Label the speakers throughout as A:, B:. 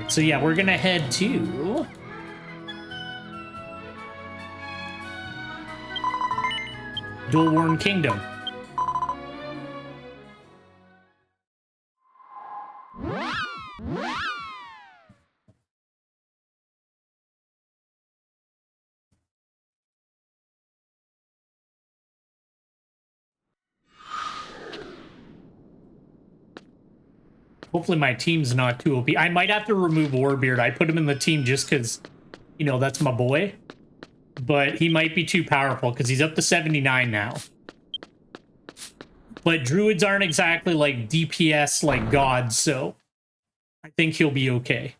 A: So yeah, we're gonna head to Dolworm Kingdom. Hopefully my team's not too OP. I might have to remove Warbeard. I put him in the team just because, you know, that's my boy. But he might be too powerful because he's up to 79 now. But druids aren't exactly like DPS like gods, so I think he'll be okay.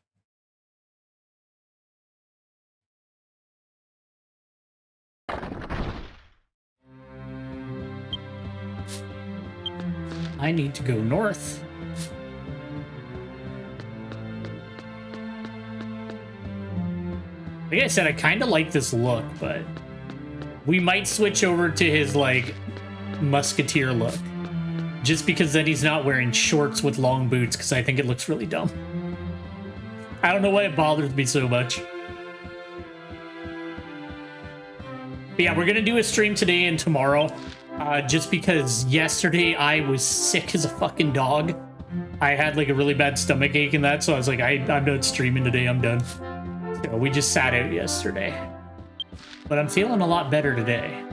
A: I need to go north. Like I said, I kind of like this look, but we might switch over to his, like, musketeer look. Just because then he's not wearing shorts with long boots, because I think it looks really dumb. I don't know why it bothers me so much. But yeah, we're going to do a stream today and tomorrow. Just because yesterday I was sick as a fucking dog. I had, like, a really bad stomach ache and that, so I was like, I'm not streaming today, I'm done. So we just sat out yesterday. But I'm feeling a lot better today.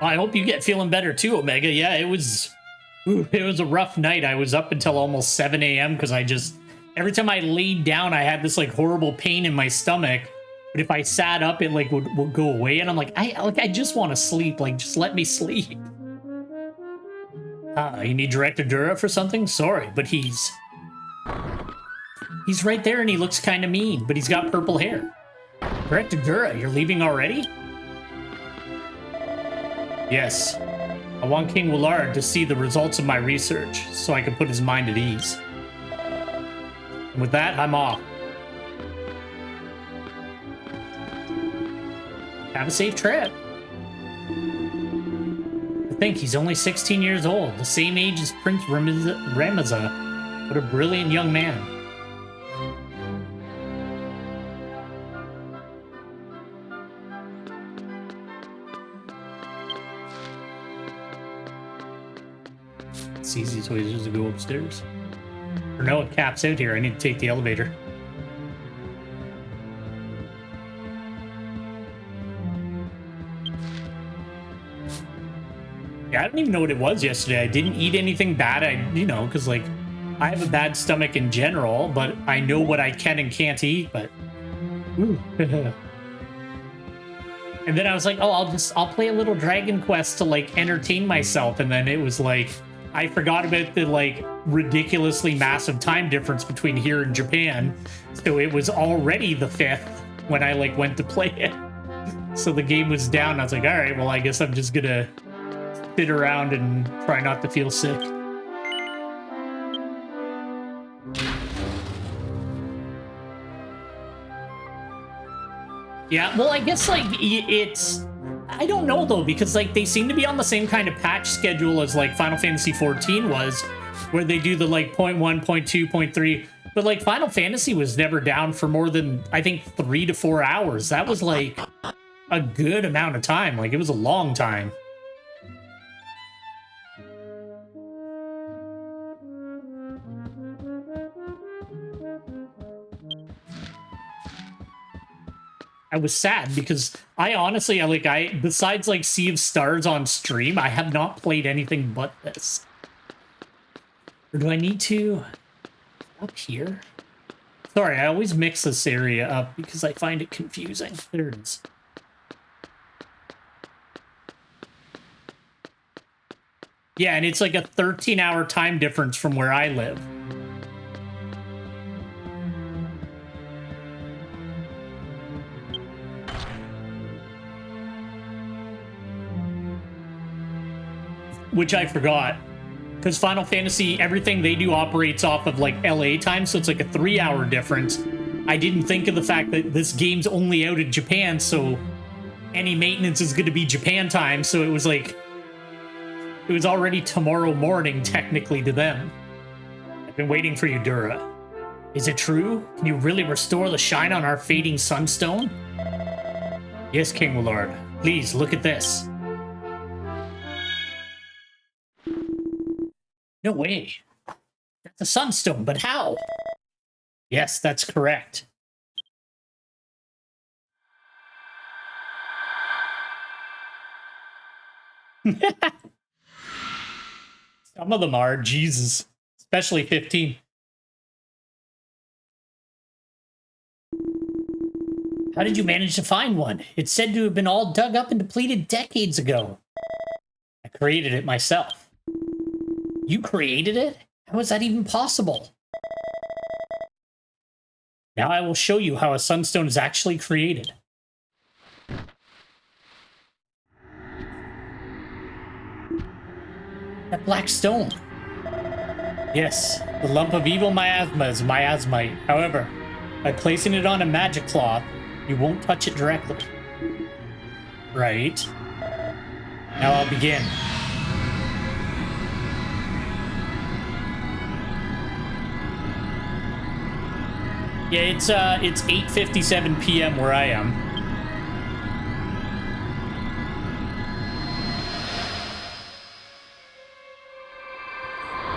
A: I hope you get feeling better too, Omega. Yeah, it was a rough night. I was up until almost 7 a.m. because I just... Every time I laid down, I had this like horrible pain in my stomach. But if I sat up, it like would go away, and I'm like, I just want to sleep. Like, just let me sleep. You need Director Dura for something? Sorry, but he's right there, and he looks kind of mean, but he's got purple hair. Director Dura, you're leaving already? Yes. I want King Willard to see the results of my research, so I can put his mind at ease. And with that, I'm off. Have a safe trip. I think he's only 16 years old, the same age as Prince Ramaza. What a brilliant young man. It's easiest way is just to go upstairs. Or no, it caps out here. I need to take the elevator. Yeah, I don't even know what it was yesterday. I didn't eat anything bad. You know, because like I have a bad stomach in general, but I know what I can and can't eat. But ooh. And then I was like, oh, I'll play a little Dragon Quest to like entertain myself. And then it was like I forgot about the like ridiculously massive time difference between here and Japan. So it was already the 5th when I like went to play it. So the game was down. I was like, all right, well, I guess I'm just gonna sit around and try not to feel sick. Yeah, well, I guess like it's... I don't know, though, because, like, they seem to be on the same kind of patch schedule as, like, Final Fantasy XIV was, where they do the, like, 0.1, 0.2, 0.3, but, like, Final Fantasy was never down for more than, I think, 3 to 4 hours. That was, like, a good amount of time. Like, it was a long time. I was sad because I honestly, besides like Sea of Stars on stream, I have not played anything but this. Or do I need to up here? Sorry, I always mix this area up because I find it confusing. There it is. Yeah, and it's like a 13-hour time difference from where I live. Which I forgot. because Final Fantasy, everything they do operates off of like LA time, so it's like a 3-hour difference. I didn't think of the fact that this game's only out in Japan, so any maintenance is going to be Japan time, so it was like, it was already tomorrow morning, technically, to them. I've been waiting for you, Dura. Is it true? Can you really restore the shine on our fading sunstone? Yes, King Willard. Please, look at this. No way. That's a sunstone, but how? Yes, that's correct. Some of them are, Jesus. Especially 15. How did you manage to find one? It's said to have been all dug up and depleted decades ago. I created it myself. You created it? How is that even possible? Now I will show you how a sunstone is actually created. That black stone. Yes, the lump of evil miasma is miasmite. However, by placing it on a magic cloth, you won't touch it directly. Right. Now I'll begin. Yeah, it's 8:57 p.m. where I am.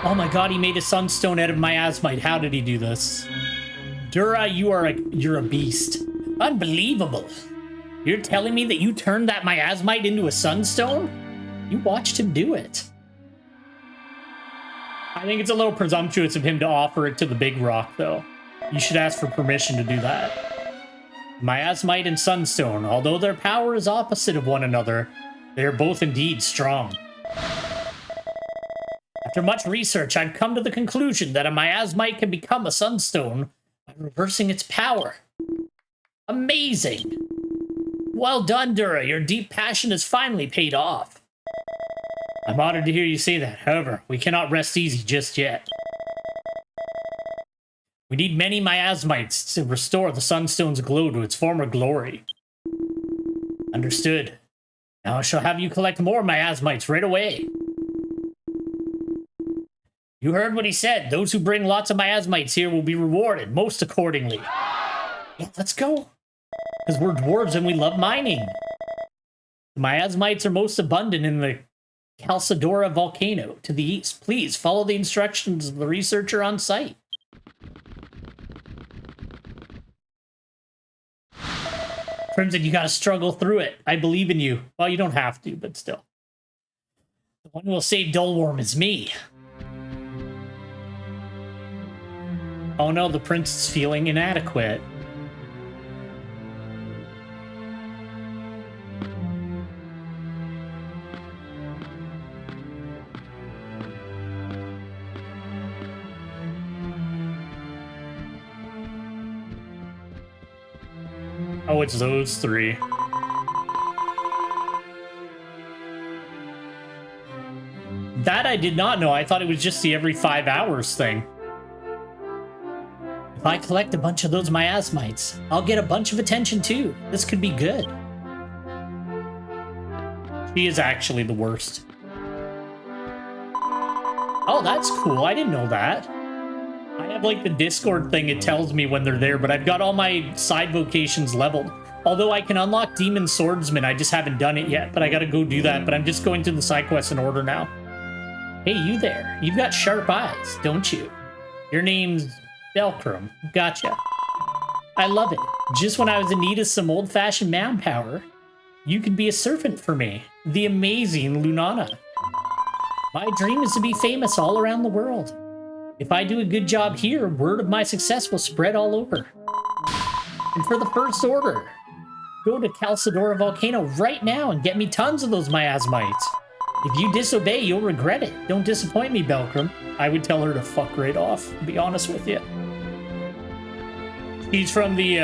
A: Oh my god, he made a sunstone out of miasmite. How did he do this? Dura, you're a beast. Unbelievable. You're telling me that you turned that miasmite into a sunstone? You watched him do it. I think it's a little presumptuous of him to offer it to the big rock, though. You should ask for permission to do that. Miasmite and sunstone, although their power is opposite of one another, they are both indeed strong. After much research, I've come to the conclusion that a miasmite can become a sunstone by reversing its power. Amazing! Well done, Dura. Your deep passion has finally paid off. I'm honored to hear you say that. However, we cannot rest easy just yet. We need many miasmites to restore the sunstone's glow to its former glory. Understood. Now I shall have you collect more miasmites right away. You heard what he said. Those who bring lots of miasmites here will be rewarded, most accordingly. Yeah, let's go. Because we're dwarves and we love mining. The miasmites are most abundant in the Calcedora volcano to the east. Please follow the instructions of the researcher on site. Crimson, you gotta struggle through it. I believe in you. Well, you don't have to, but still. The one who will save Dolworm is me. Oh no, the prince is feeling inadequate. Oh, it's those three. That I did not know. I thought it was just the every 5 hours thing. If I collect a bunch of those miasmites, I'll get a bunch of attention too. This could be good. She is actually the worst. Oh, that's cool. I didn't know that. I have like the Discord thing. It tells me when they're there, but I've got all my side vocations leveled. Although I can unlock Demon Swordsman, I just haven't done it yet, but I gotta go do that. But I'm just going through the side quests in order now. Hey, you there. You've got sharp eyes, don't you? Your name's Belkrum. Gotcha. I love it. Just when I was in need of some old-fashioned manpower, you could be a servant for me. The amazing Lunana. My dream is to be famous all around the world. If I do a good job here, word of my success will spread all over. And for the first order, go to Calcedora Volcano right now and get me tons of those miasmites. If you disobey, you'll regret it. Don't disappoint me, Belkrum. I would tell her to fuck right off, to be honest with you. She's from the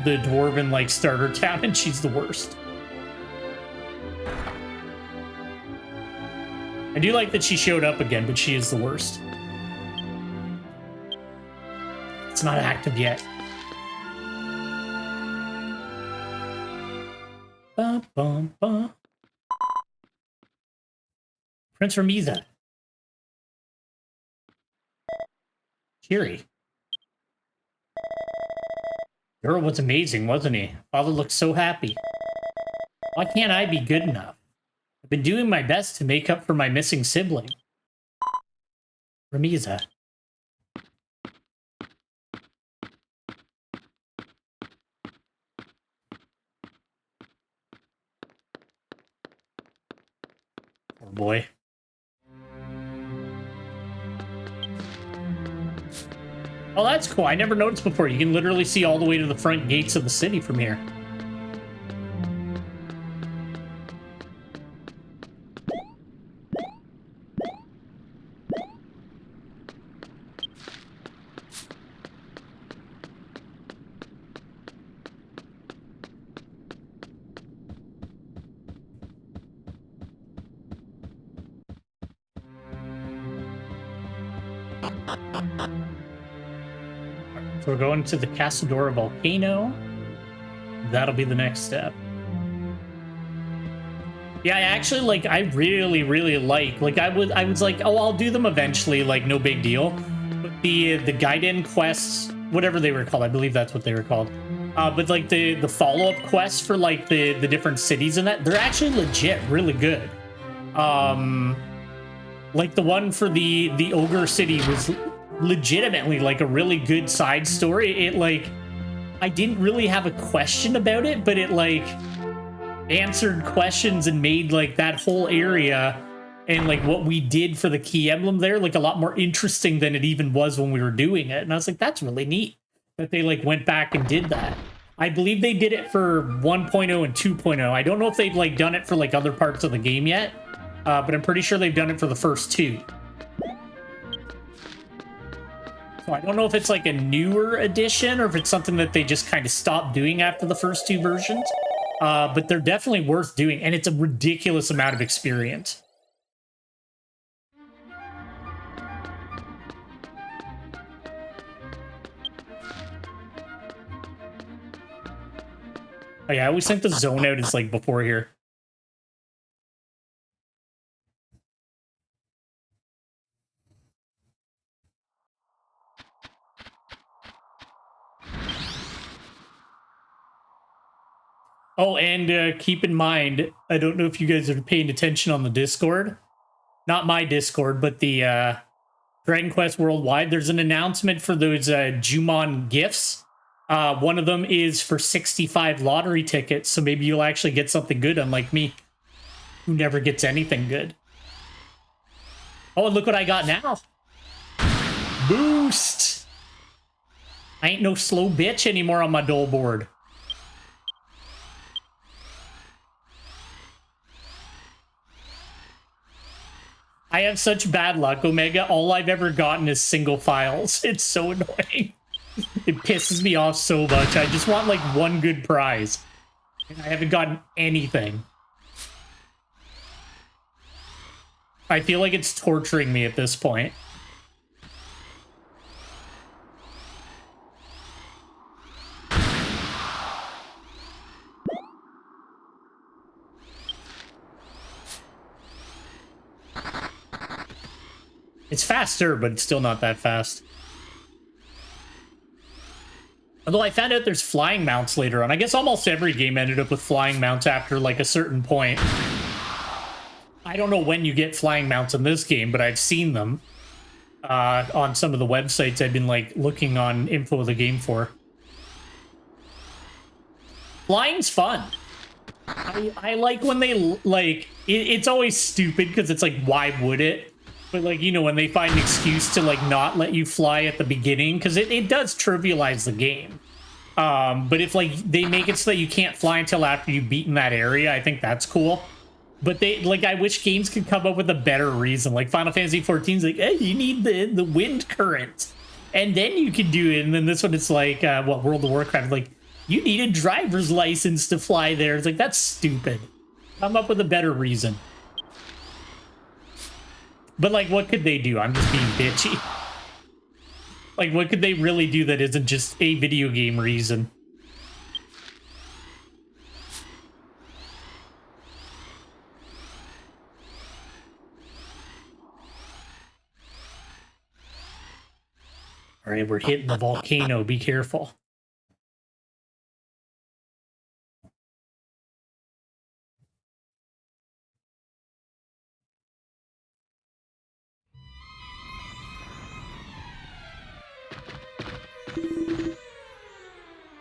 A: dwarven, like, starter town, and she's the worst. I do like that she showed up again, but she is the worst. It's not active yet. Bum, bum, bum. Prince Ramiza. Cheery. Earl was amazing, wasn't he? Father looked so happy. Why can't I be good enough? I've been doing my best to make up for my missing sibling. Ramiza. Oh boy. Oh, that's cool. I never noticed before. You can literally see all the way to the front gates of the city from here. So we're going to the Casadora volcano. That'll be the next step. Yeah, I actually like. I really like. I was like, oh, I'll do them eventually. Like, no big deal. But the Gaiden quests, whatever they were called, I believe that's what they were called. But like the follow-up quests for like the different cities and that, they're actually legit, really good. Like the one for the ogre city was legitimately like a really good side story. It like, I didn't really have a question about it, but it like answered questions and made like that whole area and like what we did for the key emblem there like a lot more interesting than it even was when we were doing it. And I was like, that's really neat that they like went back and did that. I believe they did it for 1.0 and 2.0. I don't know if they've like done it for like other parts of the game yet, but I'm pretty sure they've done it for the first two. So I don't know if it's like a newer edition or if it's something that they just kind of stopped doing after the first two versions. But they're definitely worth doing, and it's a ridiculous amount of experience. Oh yeah, I always think the zone out is like before here. Oh, and keep in mind, I don't know if you guys are paying attention on the Discord. Not my Discord, but the Dragon Quest Worldwide. There's an announcement for those Jumon gifts. One of them is for 65 lottery tickets, so maybe you'll actually get something good, unlike me, who never gets anything good. Oh, and look what I got now. Boost! I ain't no slow bitch anymore on my dole board. I have such bad luck, Omega. All I've ever gotten is single files. It's so annoying. It pisses me off so much. I just want like one good prize. And I haven't gotten anything. I feel like it's torturing me at this point. It's faster, but it's still not that fast. Although I found out there's flying mounts later on. I guess almost every game ended up with flying mounts after like a certain point. I don't know when you get flying mounts in this game, but I've seen them on some of the websites I've been like looking on info of the game for. Flying's fun. I like when they like it's always stupid because it's like, why would it? But like, you know, when they find an excuse to like not let you fly at the beginning, because it does trivialize the game. But if like they make it so that you can't fly until after you've beaten that area, I think that's cool. But they like, I wish games could come up with a better reason. Like Final Fantasy 14 is like, hey, you need the wind current, and then you can do it. And then this one, it's like what, World of Warcraft, like you need a driver's license to fly there. It's like, that's stupid. Come up with a better reason. But, like, what could they do? I'm just being bitchy. Like, what could they really do that isn't just a video game reason? All right, we're hitting the volcano. Be careful.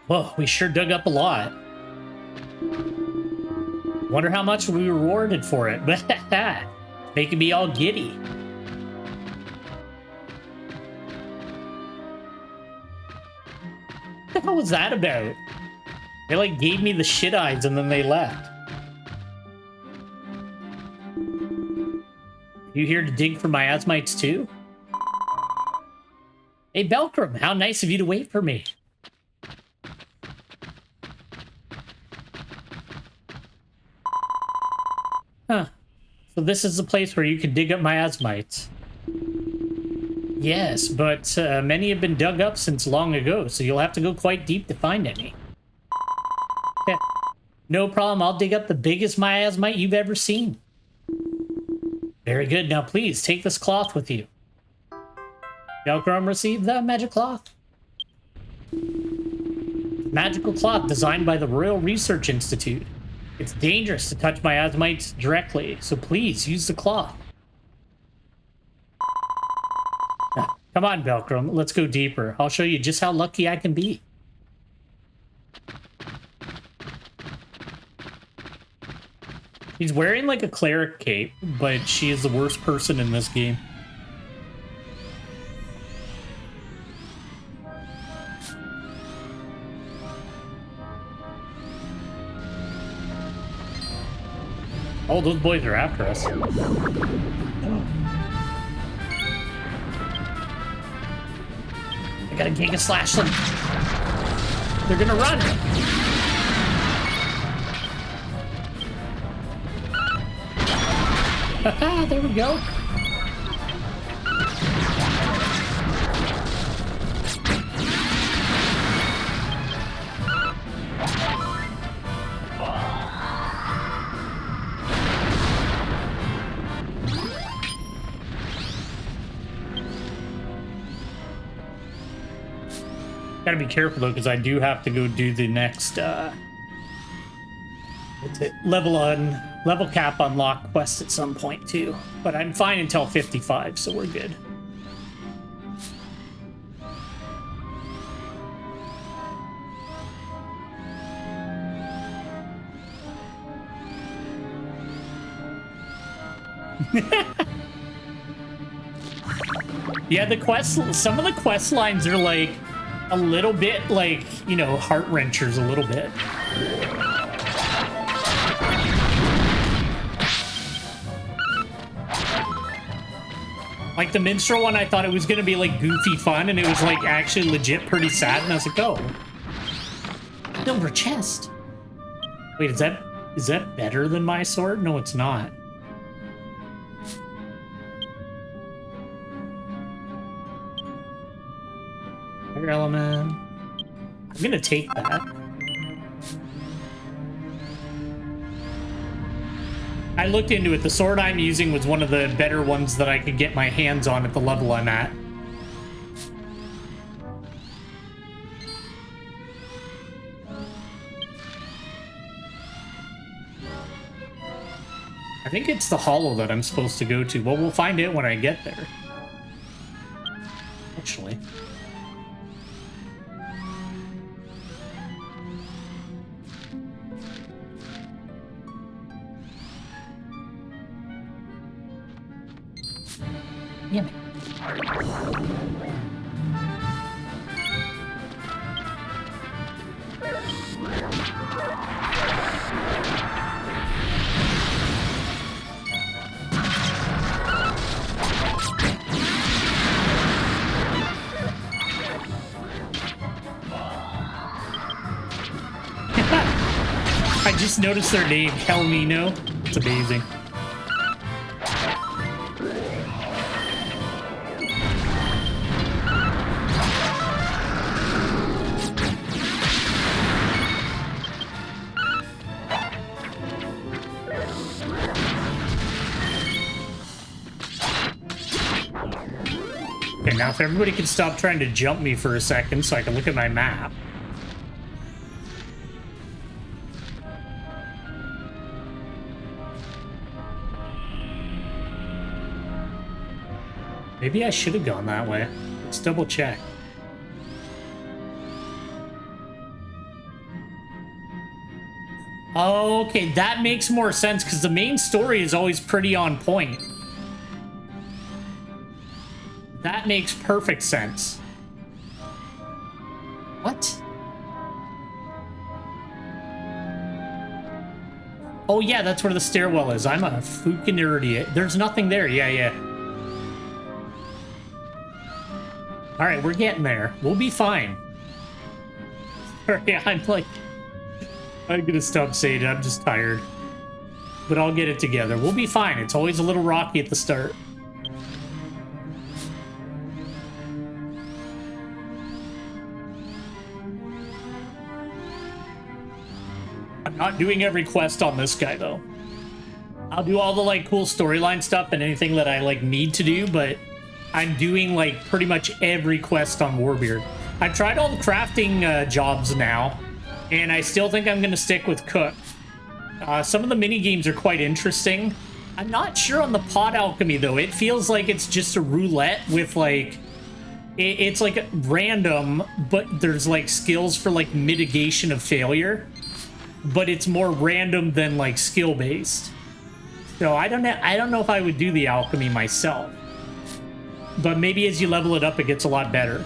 A: Whoa, we sure dug up a lot. Wonder how much we were rewarded for it. Making me all giddy. What the hell was that about? They like gave me the shit eyes and then they left. You here to dig for miasmites too? Hey Belkram, how nice of you to wait for me. Huh. So this is the place where you can dig up miasmites. Yes, but many have been dug up since long ago, so you'll have to go quite deep to find any. Yeah. No problem, I'll dig up the biggest miasmite you've ever seen. Very good, now please, take this cloth with you. Belkram received the magic cloth. Magical cloth designed by the Royal Research Institute. It's dangerous to touch miasmites directly, so please use the cloth. Come on, Belkram, let's go deeper. I'll show you just how lucky I can be. He's wearing like a cleric cape, but she is the worst person in this game. Oh, those boys are after us. I gotta Giga Slash them. They're gonna run. Haha, there we go. Gotta be careful though, because I do have to go do the next what's it? Level cap unlock quest at some point too. But I'm fine until 55, so we're good. Yeah, the quest, some of the quest lines are like a little bit like, you know, heart wrenchers a little bit. Like the minstrel one, I thought it was gonna be like goofy fun, and it was like actually legit pretty sad, and I was like, oh. Silver chest. Wait, is that better than my sword? No, it's not. Fire element. I'm gonna take that. I looked into it. The sword I'm using was one of the better ones that I could get my hands on at the level I'm at. I think it's the hollow that I'm supposed to go to. Well, we'll find out when I get there. Actually. Damn it. I just noticed their name, Helmino. It's amazing. If everybody could stop trying to jump me for a second so I can look at my map. Maybe I should have gone that way. Let's double check. Okay, that makes more sense because the main story is always pretty on point. That makes perfect sense. What? Oh yeah, that's where the stairwell is. I'm a fucking idiot. There's nothing there. Yeah. All right, we're getting there. We'll be fine. Sorry, I'm gonna stop saying it. I'm just tired. But I'll get it together. We'll be fine. It's always a little rocky at the start. I'm not doing every quest on this guy, though. I'll do all the, like, cool storyline stuff and anything that I, like, need to do, but I'm doing, like, pretty much every quest on Warbeard. I've tried all the crafting jobs now, and I still think I'm going to stick with Cook. Some of the mini-games are quite interesting. I'm not sure on the pot alchemy, though. It feels like it's just a roulette with, like... It's, like, random, but there's, like, skills for, like, mitigation of failure. But it's more random than, like, skill-based. So I don't know if I would do the alchemy myself. But maybe as you level it up, it gets a lot better.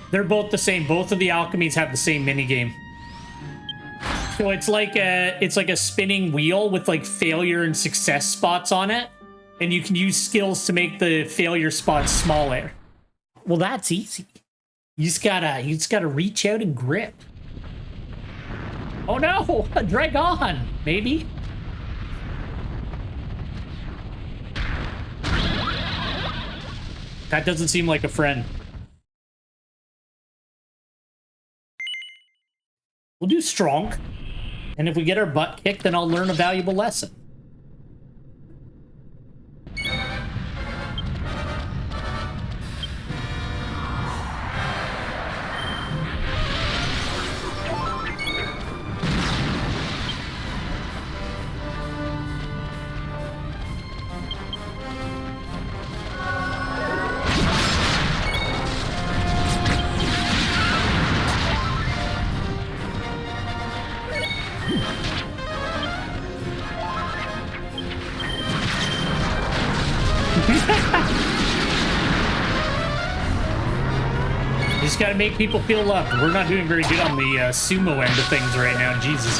A: They're both the same. Both of the alchemies have the same minigame. So it's like a spinning wheel with like failure and success spots on it. And you can use skills to make the failure spots smaller. Well, that's easy. You just gotta reach out and grip. Oh no, a dragon, maybe. That doesn't seem like a friend. We'll do strong. And if we get our butt kicked, then I'll learn a valuable lesson. Just gotta make people feel loved. We're not doing very good on the sumo end of things right now. Jesus.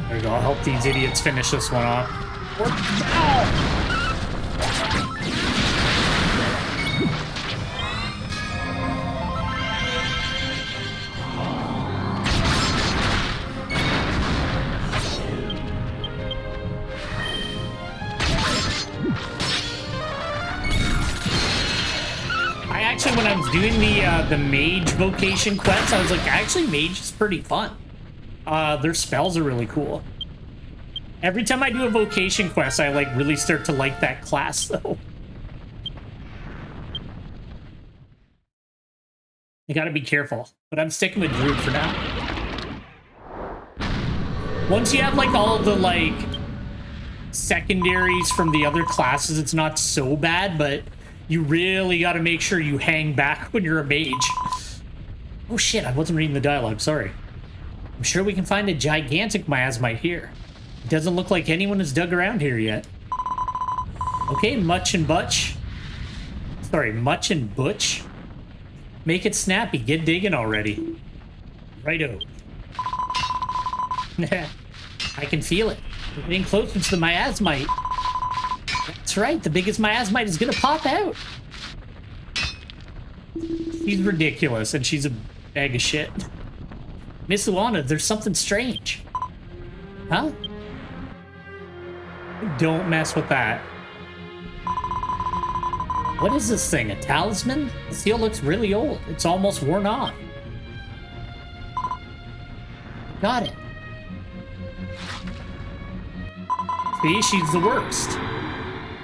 A: There we go. I'll help these idiots finish this one off. Ow! When I was doing the mage vocation quests, I was like, actually, mage is pretty fun. Their spells are really cool. Every time I do a vocation quest, I like really start to like that class, though. You gotta be careful, but I'm sticking with Druid for now. Once you have like all the like secondaries from the other classes, it's not so bad, but you really got to make sure you hang back when you're a mage. Oh shit, I wasn't reading the dialogue, sorry. I'm sure we can find a gigantic miasmite here. It doesn't look like anyone has dug around here yet. Okay, Much and Butch. Sorry, Much and Butch. Make it snappy, get digging already. Righto. I can feel it. We're getting closer to the miasmite. That's right, the biggest miasmite is gonna pop out. She's ridiculous, and she's a bag of shit. Miss Luana, there's something strange. Huh? Don't mess with that. What is this thing? A talisman? The seal looks really old. It's almost worn off. Got it. See, she's the worst.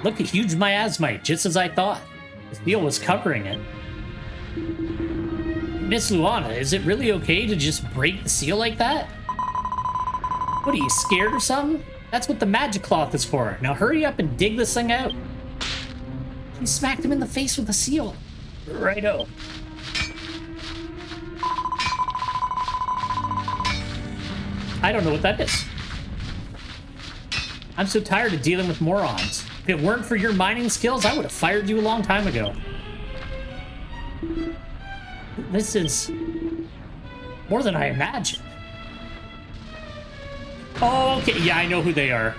A: Look, a huge miasmite, just as I thought. The seal was covering it. Miss Luana, is it really okay to just break the seal like that? What, are you scared or something? That's what the magic cloth is for. Now hurry up and dig this thing out. She smacked him in the face with a seal. Righto. I don't know what that is. I'm so tired of dealing with morons. If it weren't for your mining skills, I would have fired you a long time ago. This is more than I imagined. Oh, okay. Yeah, I know who they are.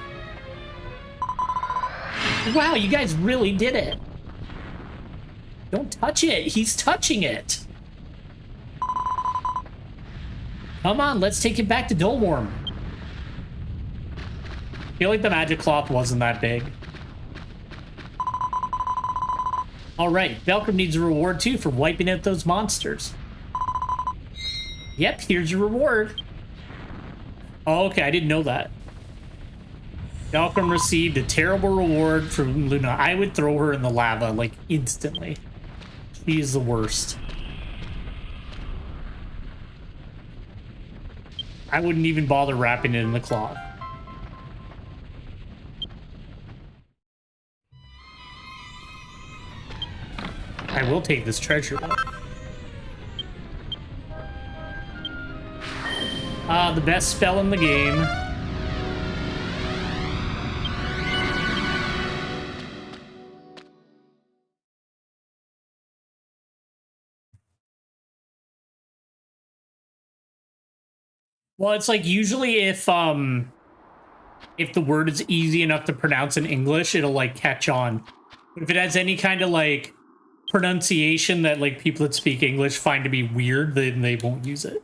A: Wow, you guys really did it. Don't touch it. He's touching it. Come on, let's take it back to Dolworm. I feel like the magic cloth wasn't that big. Alright, Velcrum needs a reward too for wiping out those monsters. Yep, here's your reward. Oh, okay, I didn't know that. Velcrum received a terrible reward from Luna. I would throw her in the lava, like, instantly. She is the worst. I wouldn't even bother wrapping it in the cloth. I will take this treasure, though. The best spell in the game. Well, it's like usually if the word is easy enough to pronounce in English, it'll like catch on. But if it has any kind of like pronunciation that like people that speak English find to be weird, then they won't use it.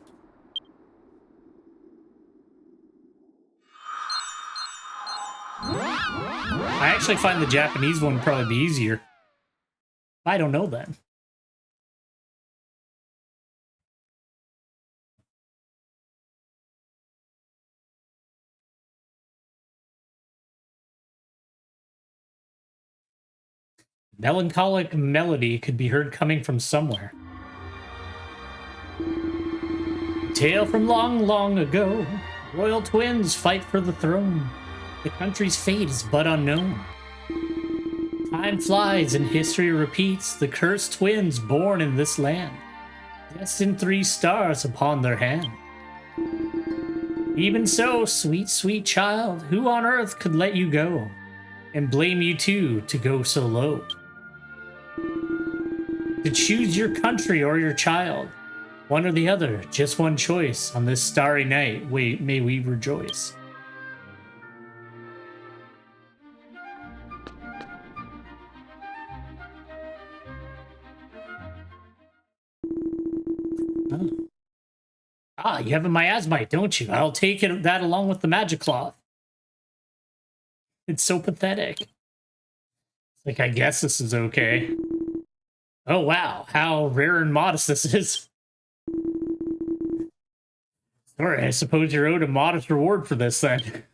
A: I actually find the Japanese one would probably be easier. I don't know then. Melancholic melody could be heard coming from somewhere. Tale from long, long ago. Royal twins fight for the throne. The country's fate is but unknown. Time flies and history repeats. The cursed twins born in this land, destined 3 stars upon their hand. Even so, sweet, sweet child, who on earth could let you go and blame you too to go so low? To choose your country or your child, one or the other, just one choice. On this starry night, may we rejoice. Oh. Ah, you have a miasmite, don't you? I'll take that along with the magic cloth. It's so pathetic. Like, I guess this is okay. Oh, wow. How rare and modest this is. Sorry, I suppose you're owed a modest reward for this, then.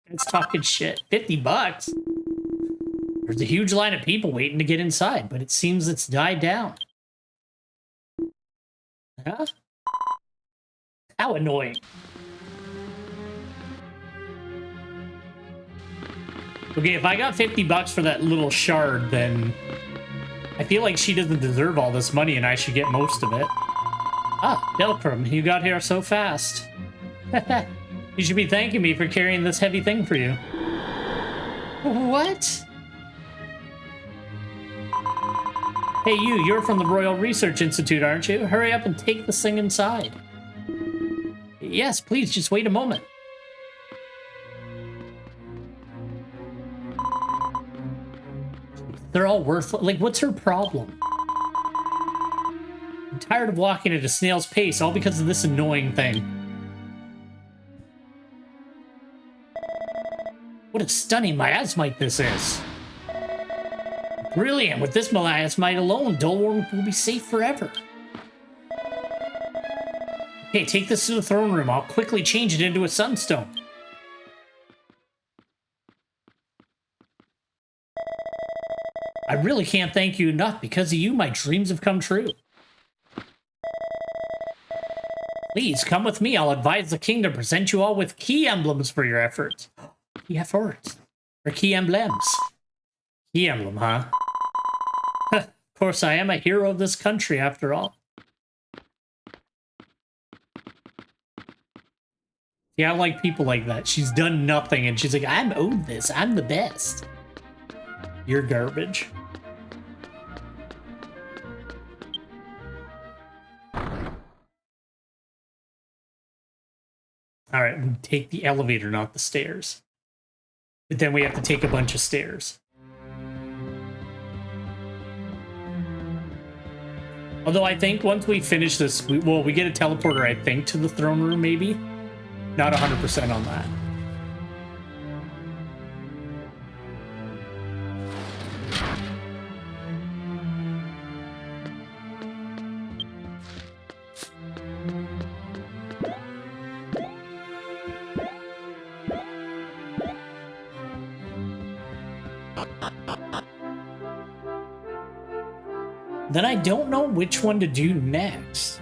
A: It's talking shit. $50? There's a huge line of people waiting to get inside, but it seems it's died down. Huh? How annoying. Okay, if I got $50 for that little shard, then I feel like she doesn't deserve all this money and I should get most of it. Ah, Velcrum, you got here so fast. You should be thanking me for carrying this heavy thing for you. What? Hey, you're from the Royal Research Institute, aren't you? Hurry up and take this thing inside. Yes, please, just wait a moment. They're all worthless. Like, what's her problem? I'm tired of walking at a snail's pace, all because of this annoying thing. What a stunning miasmite this is. Brilliant. With this miasmite alone, Dolworm will be safe forever. Okay, take this to the throne room. I'll quickly change it into a sunstone. I really can't thank you enough. Because of you, my dreams have come true. Please, come with me. I'll advise the king to present you all with key emblems for your efforts. Key efforts? Or key emblems? Key emblem, huh? Of course, I am a hero of this country, after all. Yeah, I like people like that. She's done nothing, and she's like, I'm owed this. I'm the best. You're garbage. Alright, we take the elevator, not the stairs. But then we have to take a bunch of stairs. Although I think once we finish this, we get a teleporter, I think, to the throne room, maybe? Not 100% on that. Then I don't know which one to do next.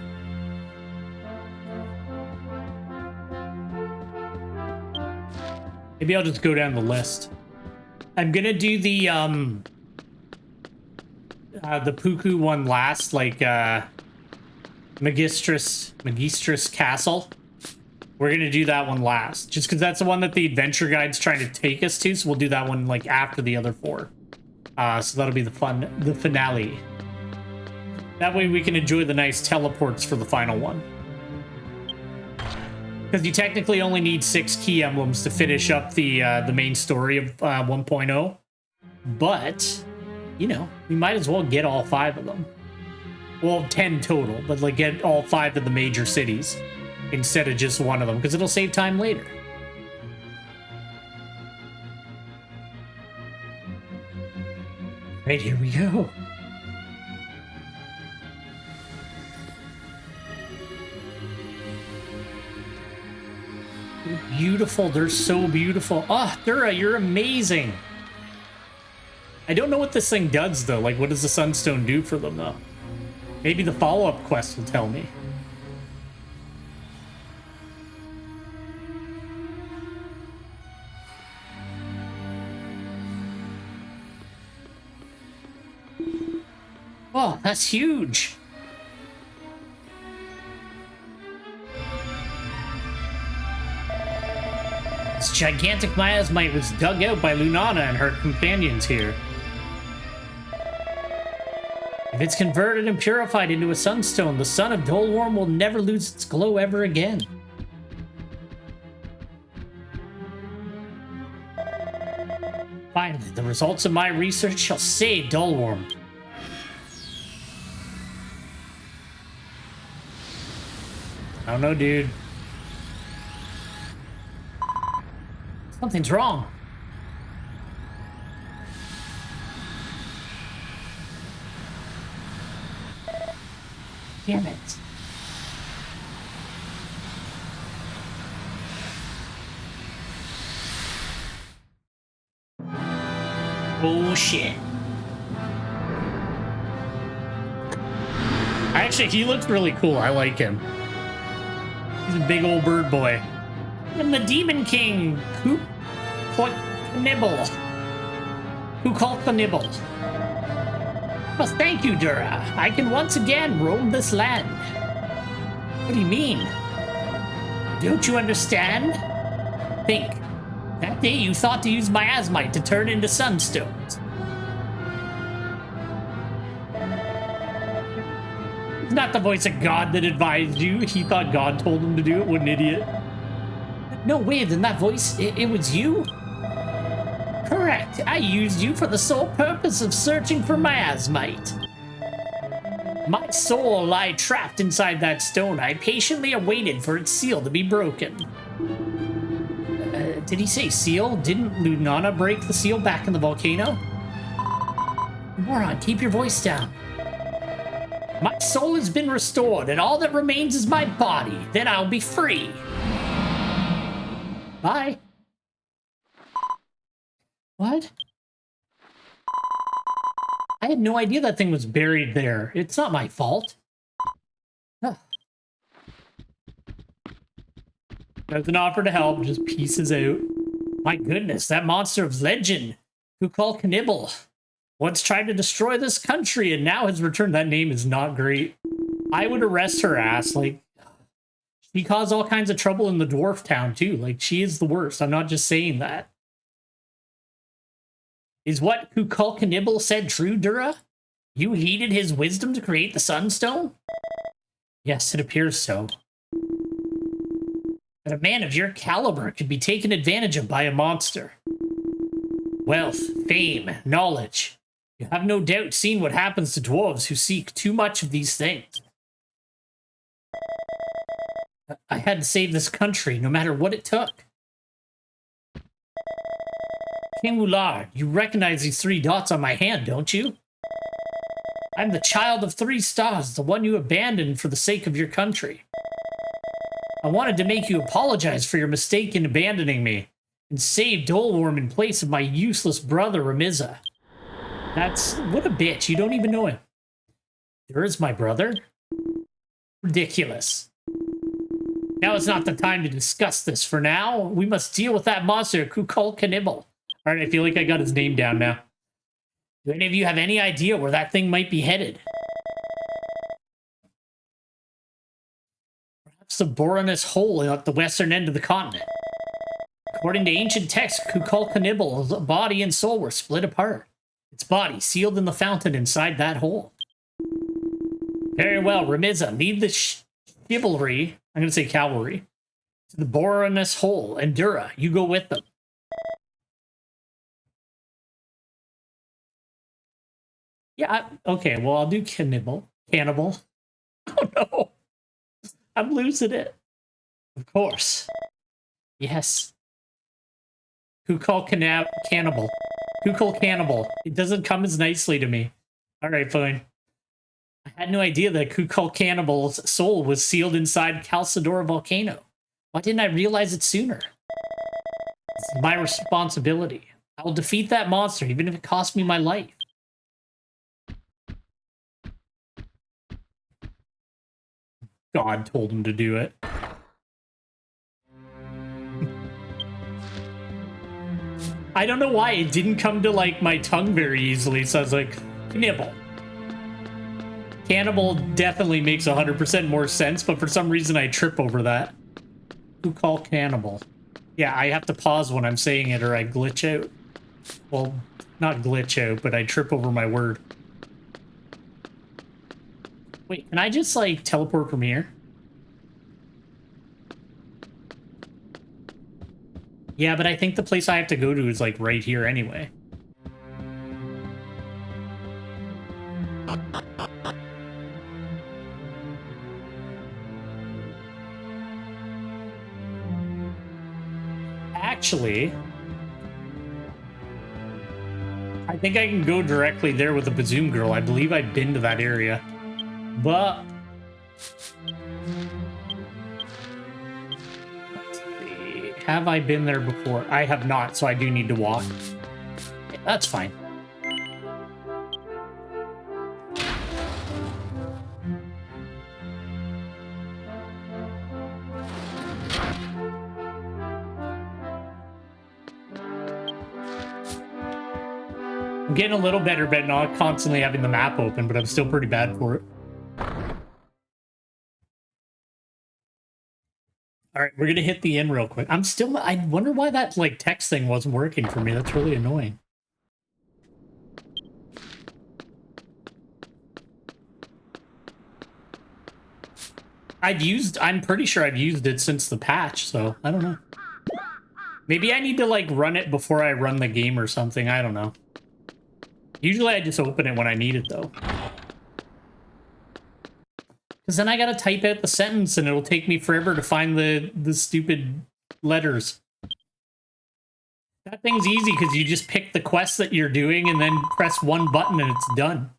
A: Maybe I'll just go down the list. I'm gonna do the Puku one last, like Magistris Castle. We're gonna do that one last, just because that's the one that the adventure guide's trying to take us to. So we'll do that one like after the other four. So that'll be the finale. That way we can enjoy the nice teleports for the final one. Because you technically only need 6 key emblems to finish up the main story of 1.0. But, you know, we might as well get all 5 of them. Well, 10 total, but like get all 5 of the major cities instead of just one of them, because it'll save time later. Right, here we go. Beautiful. They're so beautiful. Ah, Dura, you're amazing. I don't know what this thing does, though. Like, what does the Sunstone do for them, though? Maybe the follow-up quest will tell me. Oh, that's huge. This gigantic miasmite was dug out by Lunana and her companions here. If it's converted and purified into a sunstone, the sun of Dolworm will never lose its glow ever again. Finally, the results of my research shall save Dolworm. I don't know, dude. Something's wrong. Damn it. Oh, shit. Actually, he looks really cool. I like him. He's a big old bird boy. I'm the Demon King. Who called the nibble? Well, thank you, Dura. I can once again roam this land. What do you mean? Don't you understand? Think. That day you thought to use miasmite to turn into sunstones. It's not the voice of God that advised you. He thought God told him to do it. What an idiot. No way, then that voice, it was you? Correct. I used you for the sole purpose of searching for miasmite. My soul lie trapped inside that stone. I patiently awaited for its seal to be broken. Did he say seal? Didn't Lunana break the seal back in the volcano? Moron, keep your voice down. My soul has been restored, and all that remains is my body. Then I'll be free. Bye. What? I had no idea that thing was buried there. It's not my fault. Huh. There's an offer to help, just pieces out. My goodness, that monster of legend, who called Cannibal, once tried to destroy this country and now has returned. That name is not great. I would arrest her ass. Like, she caused all kinds of trouble in the dwarf town too. Like, she is the worst. I'm not just saying that. Is what Kukul Cannibal said true, Dura? You heeded his wisdom to create the Sunstone? Yes, it appears so. But a man of your caliber could be taken advantage of by a monster. Wealth, fame, knowledge. You have no doubt seen what happens to dwarves who seek too much of these things. I had to save this country, no matter what it took. King Wulard, you recognize these 3 dots on my hand, don't you? I'm the child of 3 stars, the one you abandoned for the sake of your country. I wanted to make you apologize for your mistake in abandoning me, and save Dolworm in place of my useless brother, Ramiza. That's... what a bitch, you don't even know him. There's my brother? Ridiculous. Now is not the time to discuss this. For now, we must deal with that monster, Kukul Cannibal. Alright, I feel like I got his name down now. Do any of you have any idea where that thing might be headed? Perhaps the Boroness Hole at the western end of the continent. According to ancient texts, Kukul Cannibal's body and soul were split apart. Its body sealed in the fountain inside that hole. Very well, Ramiza, lead the chivalry, I'm going to say cavalry, to the Boroness Hole, and Dura, you go with them. Yeah, okay, well, I'll do Cannibal. Oh no, I'm losing it. Of course. Yes. Kukul Cannibal. Kukul Cannibal. It doesn't come as nicely to me. Alright, fine. I had no idea that Kukul Cannibal's soul was sealed inside Calcidor Volcano. Why didn't I realize it sooner? It's my responsibility. I will defeat that monster, even if it costs me my life. God told him to do it. I don't know why it didn't come to, like, my tongue very easily, so I was like, Cannibal. Cannibal definitely makes 100% more sense, but for some reason I trip over that. Who call Cannibal? Yeah, I have to pause when I'm saying it or I glitch out. Well, not glitch out, but I trip over my word. Wait, can I just, like, teleport from here? Yeah, but I think the place I have to go to is, like, right here anyway. Actually, I think I can go directly there with the Bazoom Girl. I believe I've been to that area. But... let's see. Have I been there before? I have not, so I do need to walk. Yeah, that's fine. I'm getting a little better at not constantly having the map open, but I'm still pretty bad for it. Alright, we're gonna hit the inn real quick. I wonder why that, like, text thing wasn't working for me. That's really annoying. I'm pretty sure I've used it since the patch, so I don't know. Maybe I need to, like, run it before I run the game or something. I don't know. Usually I just open it when I need it, though. Because then I gotta type out the sentence and it'll take me forever to find the stupid letters. That thing's easy because you just pick the quest that you're doing and then press one button and it's done.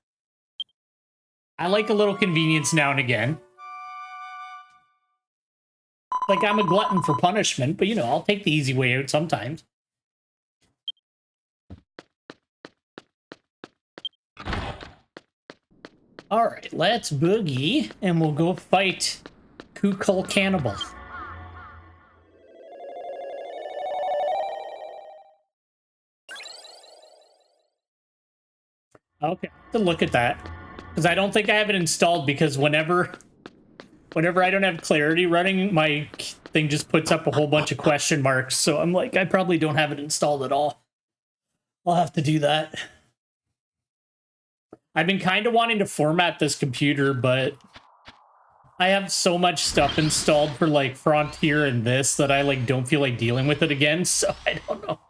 A: I like a little convenience now and again. Like, I'm a glutton for punishment, but, you know, I'll take the easy way out sometimes. Alright, let's boogie, and we'll go fight Kukul Cannibal. Okay, to look at that. Because I don't think I have it installed, because whenever I don't have clarity running, my thing just puts up a whole bunch of question marks. So I'm like, I probably don't have it installed at all. I'll have to do that. I've been kind of wanting to format this computer, but I have so much stuff installed for like Frontier and this that I like don't feel like dealing with it again. So I don't know.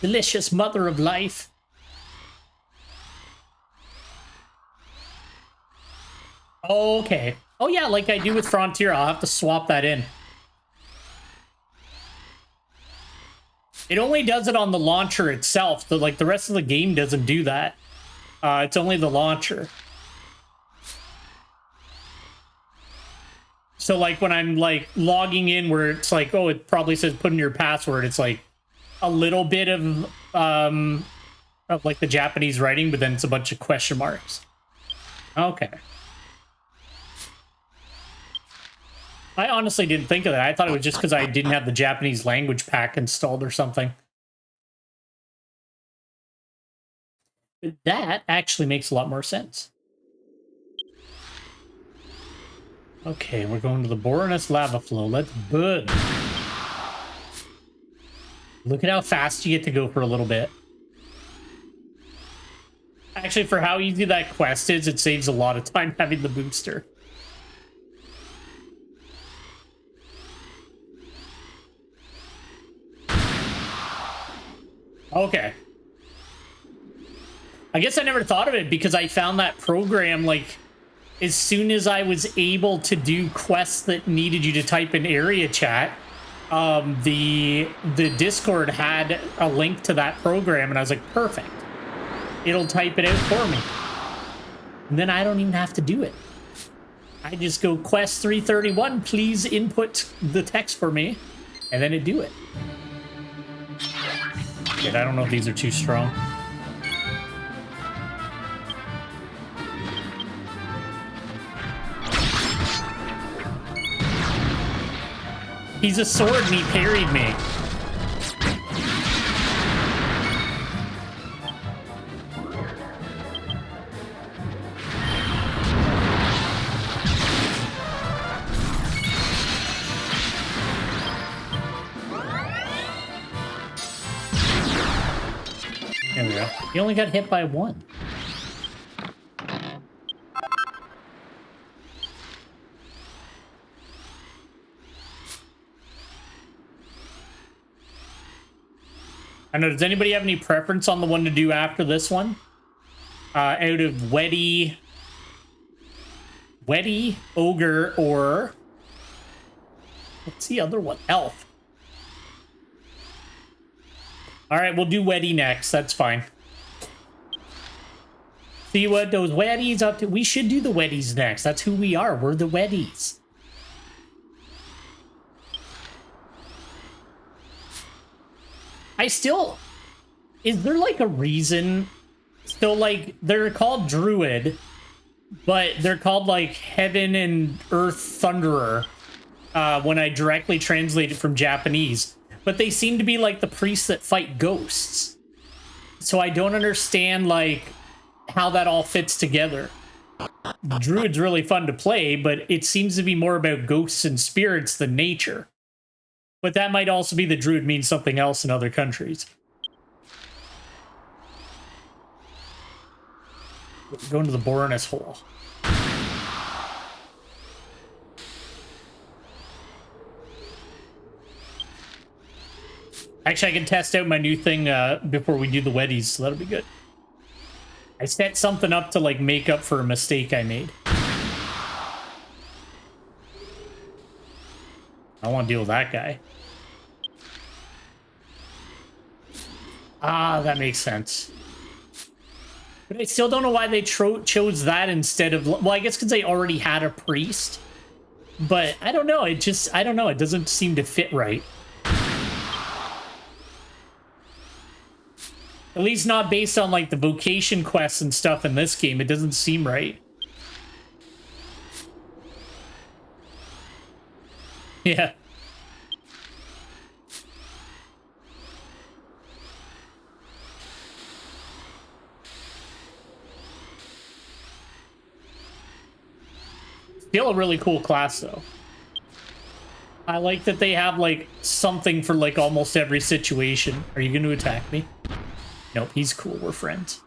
A: Delicious mother of life. Okay. Oh yeah, like I do with Frontier, I'll have to swap that in. It only does it on the launcher itself, so like the rest of the game doesn't do that. It's only the launcher. So like when I'm like logging in where it's like, oh, it probably says put in your password, it's like a little bit of like the Japanese writing, but then it's a bunch of question marks. Okay. I honestly didn't think of that. I thought it was just because I didn't have the Japanese language pack installed or something. But that actually makes a lot more sense. Okay, we're going to the Boreanus lava flow. Let's boog. Look at how fast you get to go for a little bit. Actually, for how easy that quest is, it saves a lot of time having the booster. Okay. I guess I never thought of it because I found that program, like, as soon as I was able to do quests that needed you to type in area chat, the Discord had a link to that program, and I was like, perfect. It'll type it out for me. And then I don't even have to do it. I just go, quest 331, please input the text for me, and then it do it. Shit, I don't know if these are too strong. He's a sword and he parried me. There we go. He only got hit by one. I know, does anybody have any preference on the one to do after this one? Out of Weddy, Ogre, or... what's the other one? Elf. Alright, we'll do Weddy next. That's fine. See what those Weddies up to? We should do the Weddies next. That's who we are. We're the Weddies. I still... is there, like, a reason? Still, like, they're called Druid, but they're called, like, Heaven and Earth Thunderer when I directly translate it from Japanese. But they seem to be, like, the priests that fight ghosts. So I don't understand, like, how that all fits together. Druid's really fun to play, but it seems to be more about ghosts and spirits than nature. But that might also be that Druid means something else in other countries. We're going to the Boreanus hole. Actually, I can test out my new thing before we do the Weddies, so that'll be good. I set something up to, like, make up for a mistake I made. I don't want to deal with that guy. Ah, that makes sense. But I still don't know why they chose that instead of... Well, I guess because they already had a priest. But I don't know. It just... I don't know. It doesn't seem to fit right. At least not based on, like, the vocation quests and stuff in this game. It doesn't seem right. Yeah. Still a really cool class, though. I like that they have, like, something for, like, almost every situation. Are you going to attack me? Nope, he's cool. We're friends.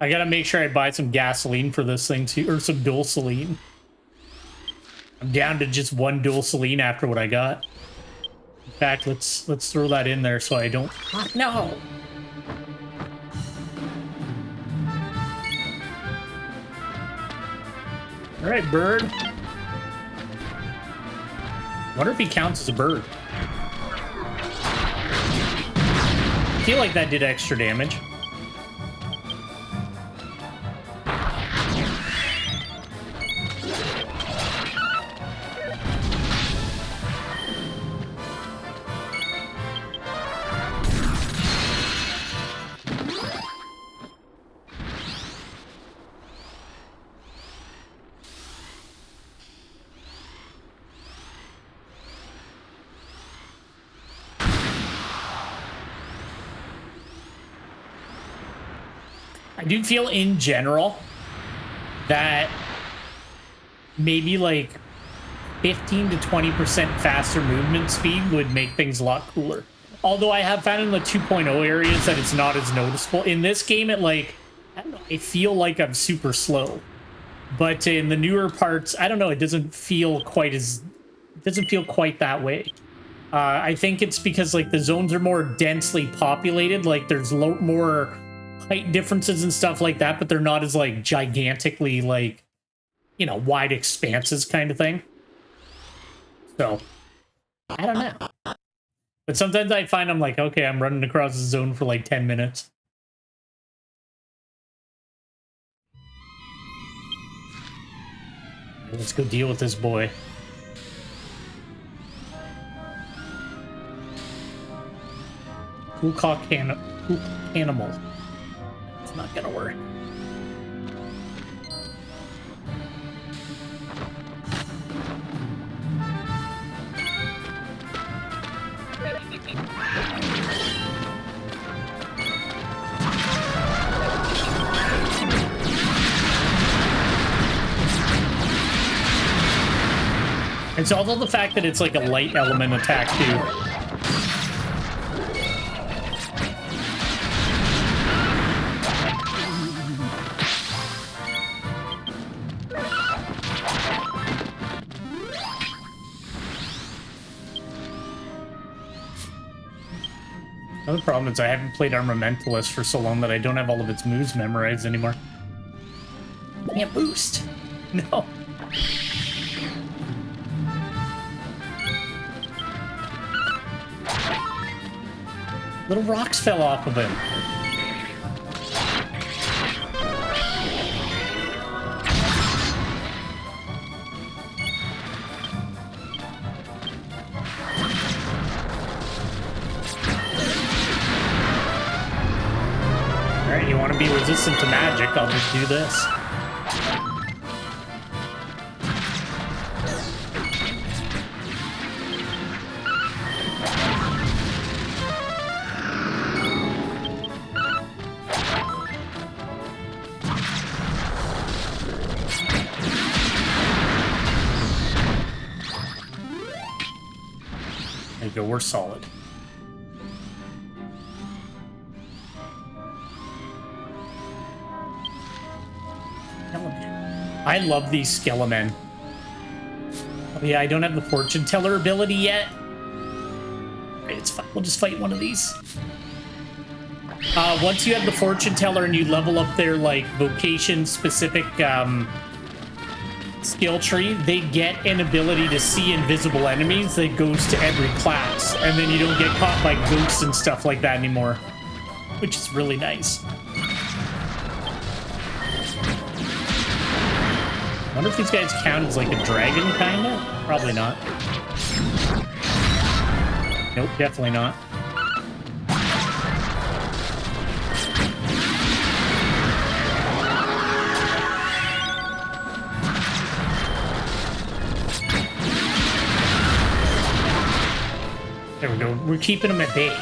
A: I gotta make sure I buy some gasoline for this thing, too. Or some Dulceline. I'm down to just one Dulceline after what I got. In fact, let's throw that in there so I don't... Ah, no! All right, bird. Wonder if he counts as a bird. I feel like that did extra damage. I do feel in general that maybe like 15 to 20% faster movement speed would make things a lot cooler. Although I have found in the 2.0 areas that it's not as noticeable. In this game, it like, I don't know, I feel like I'm super slow. But in the newer parts, I don't know, it doesn't feel quite as, it doesn't feel quite that way. I think it's because like the zones are more densely populated, like there's more height differences and stuff like that, but they're not as like gigantically like, you know, wide expanses kind of thing. So I don't know, but sometimes I find I'm like, okay, I'm running across the zone for like 10 minutes. Let's go deal with this boy. Cool animal. It's not gonna work. It's also the fact that it's like a light element attack too. Another problem is I haven't played Armamentalist for so long that I don't have all of its moves memorized anymore. Can't boost. No. Little rocks fell off of him. Alright, you want to be resistant to magic, I'll just do this. There you go, we're solid. I love these Skelemen. Oh yeah, I don't have the fortune teller ability yet. Right, it's fine. We'll just fight one of these. Once you have the fortune teller and you level up their like vocation specific skill tree, they get an ability to see invisible enemies that goes to every class, and then you don't get caught by ghosts and stuff like that anymore, which is really nice. I wonder if these guys count as like a dragon, kinda? Probably not. Nope, definitely not. There we go. We're keeping them at bay.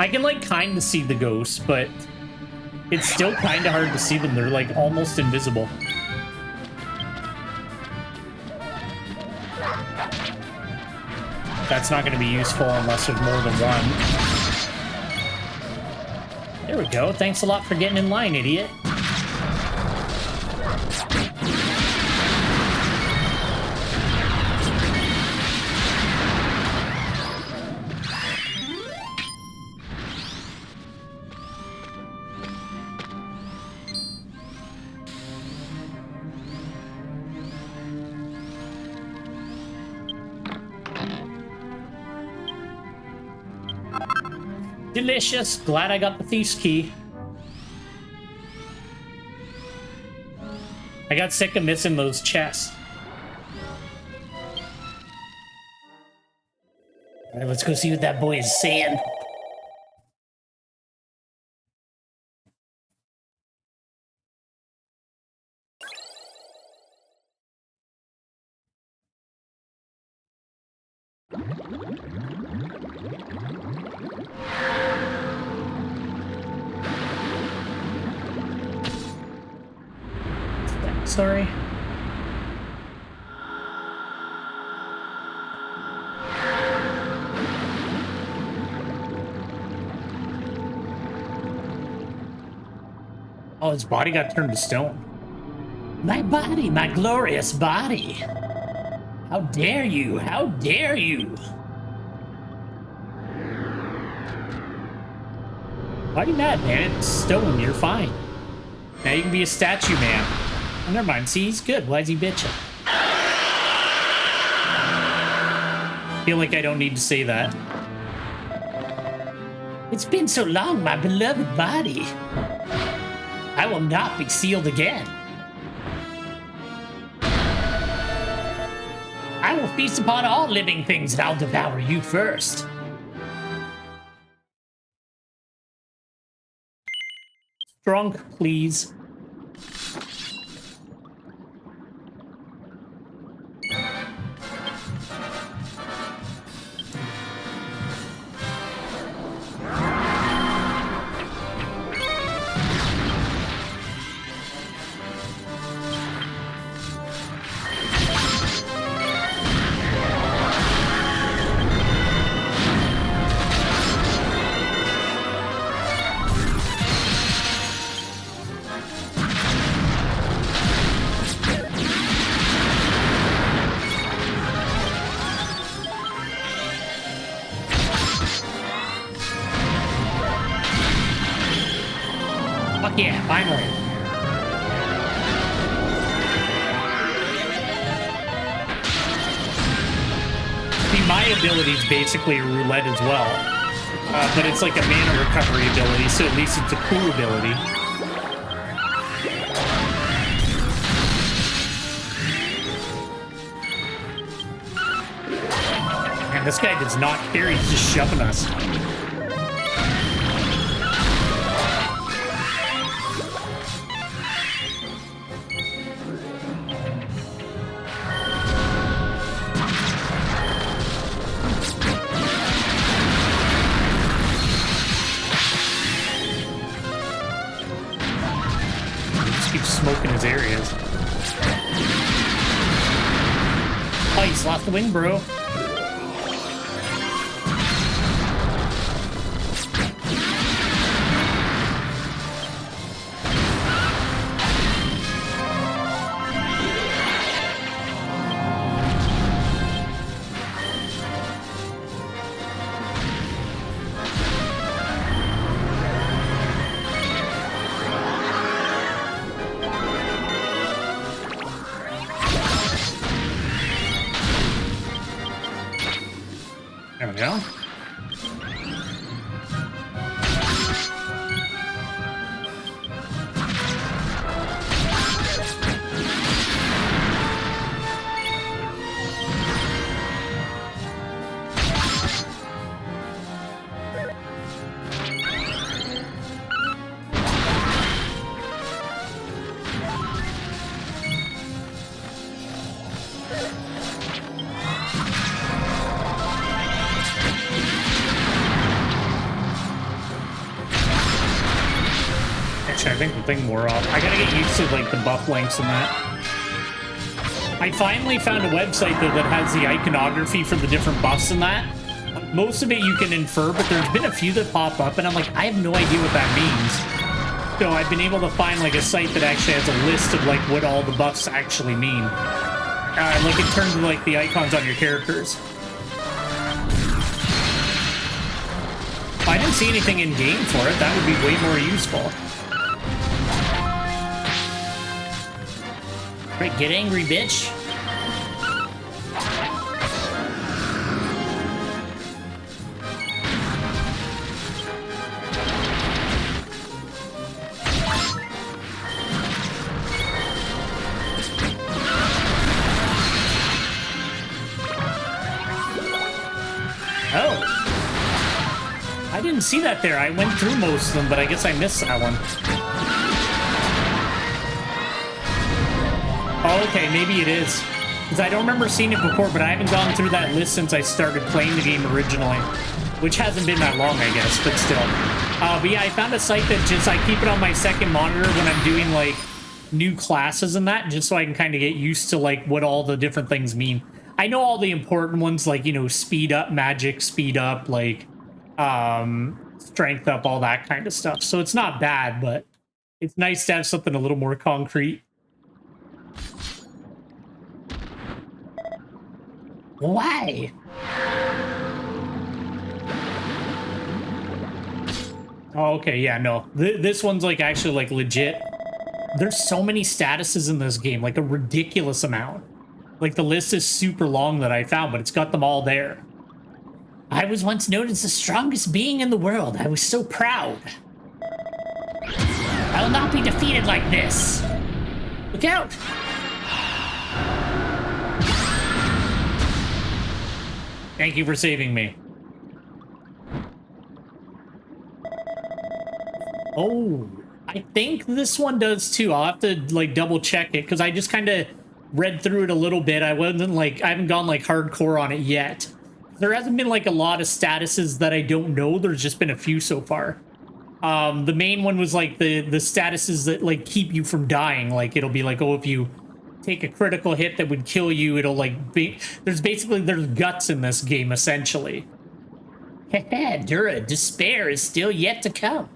A: I can like kind of see the ghosts, but it's still kind of hard to see them. They're like almost invisible. That's not going to be useful unless there's more than one. There we go. Thanks a lot for getting in line, idiot. Delicious. Glad I got the thief's key. I got sick of missing those chests. All right, let's go see what that boy is saying. Sorry. Oh, his body got turned to stone. My body, my glorious body. How dare you? How dare you? Why are you mad, man? It's stone. You're fine. Now you can be a statue, man. Oh, never mind. See, he's good. Why is he bitching? I feel like I don't need to say that. It's been so long, my beloved body. I will not be sealed again. I will feast upon all living things, and I'll devour you first. Drunk, please. Yeah, finally. See, my ability is basically a roulette as well. But it's like a mana recovery ability, so at least it's a cool ability. Man, this guy does not care, he's just shoving us. Smoking his areas. Oh, he's lost the wing, bro. Actually, I think the thing wore off. I gotta get used to, like, the buff links and that. I finally found a website, though, that has the iconography for the different buffs and that. Most of it you can infer, but there's been a few that pop up, and I'm like, I have no idea what that means. So I've been able to find, like, a site that actually has a list of, like, what all the buffs actually mean. Like, in terms of, like, the icons on your characters. If I didn't see anything in-game for it, that would be way more useful. Right, get angry, bitch. Oh. I didn't see that there. I went through most of them, but I guess I missed that one. Oh, okay, maybe it is. Because I don't remember seeing it before, but I haven't gone through that list since I started playing the game originally. Which hasn't been that long, I guess, but still. But yeah, I found a site that just, I keep it on my second monitor when I'm doing, like, new classes and that, just so I can kind of get used to, like, what all the different things mean. I know all the important ones, like, you know, speed up, magic, speed up, like, strength up, all that kind of stuff. So it's not bad, but it's nice to have something a little more concrete. Why? Oh, okay, yeah, no. This one's, like, actually, like, legit. There's so many statuses in this game, like, a ridiculous amount. Like, the list is super long that I found, but it's got them all there. I was once known as the strongest being in the world. I was so proud. I will not be defeated like this. Look out! Thank you for saving me. Oh, I think this one does too. I'll have to, like, double check it, because I just kind of read through it a little bit. I wasn't, like, I haven't gone, like, hardcore on it yet. There hasn't been, like, a lot of statuses that I don't know. There's just been a few so far. The main one was, like, the statuses that, like, keep you from dying. Like, it'll be like, oh, if you take a critical hit that would kill you, it'll, like, be... There's guts in this game, essentially. Heh, Dura, despair is still yet to come.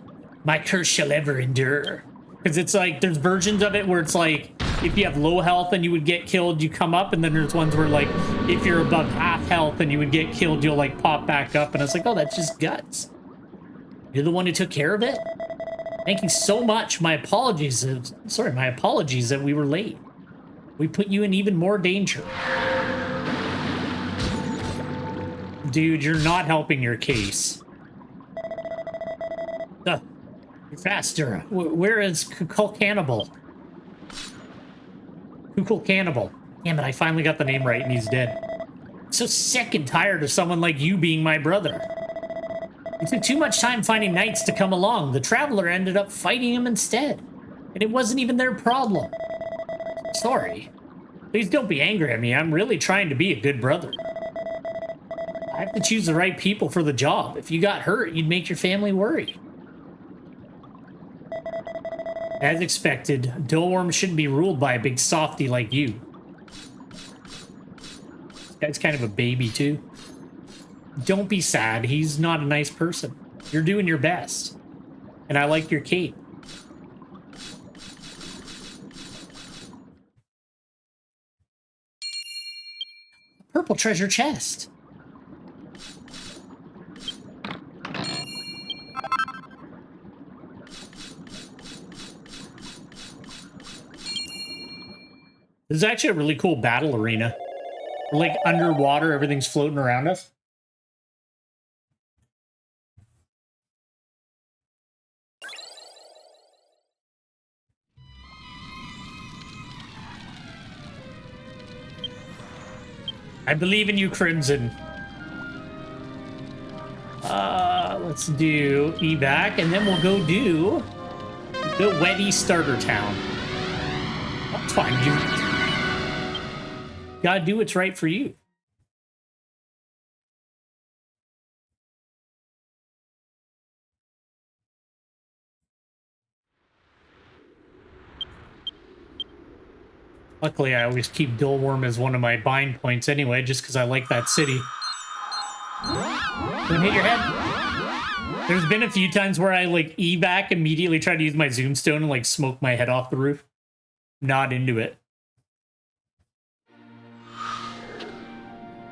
A: My curse shall ever endure. Because it's, like, there's versions of it where it's, like, if you have low health and you would get killed, you come up, and then there's ones where, like, if you're above half health and you would get killed, you'll, like, pop back up, and I was like, oh, that's just guts. You're the one who took care of it? Thank you so much. My apologies. My apologies that we were late. We put you in even more danger. Dude, you're not helping your case. You're faster. Where is Kukul Cannibal? Kukul Cannibal. Damn it, I finally got the name right and he's dead. I'm so sick and tired of someone like you being my brother. It took too much time finding knights to come along. The traveler ended up fighting him instead. And it wasn't even their problem. Sorry. Please don't be angry at me. I'm really trying to be a good brother. I have to choose the right people for the job. If you got hurt, you'd make your family worry. As expected, Dolworm shouldn't be ruled by a big softy like you. This guy's kind of a baby, too. Don't be sad. He's not a nice person. You're doing your best. And I like your cape. Purple treasure chest. This is actually a really cool battle arena. We're, like, underwater, everything's floating around us. I believe in you, Crimson. Let's do evac, and then we'll go do the Weddy Starter Town. That's fine, you gotta do what's right for you. Luckily, I always keep Dolworm as one of my bind points anyway, just because I like that city. Don't hit your head. There's been a few times where I, like, evac, immediately try to use my Zoom Stone and, like, smoke my head off the roof. Not into it.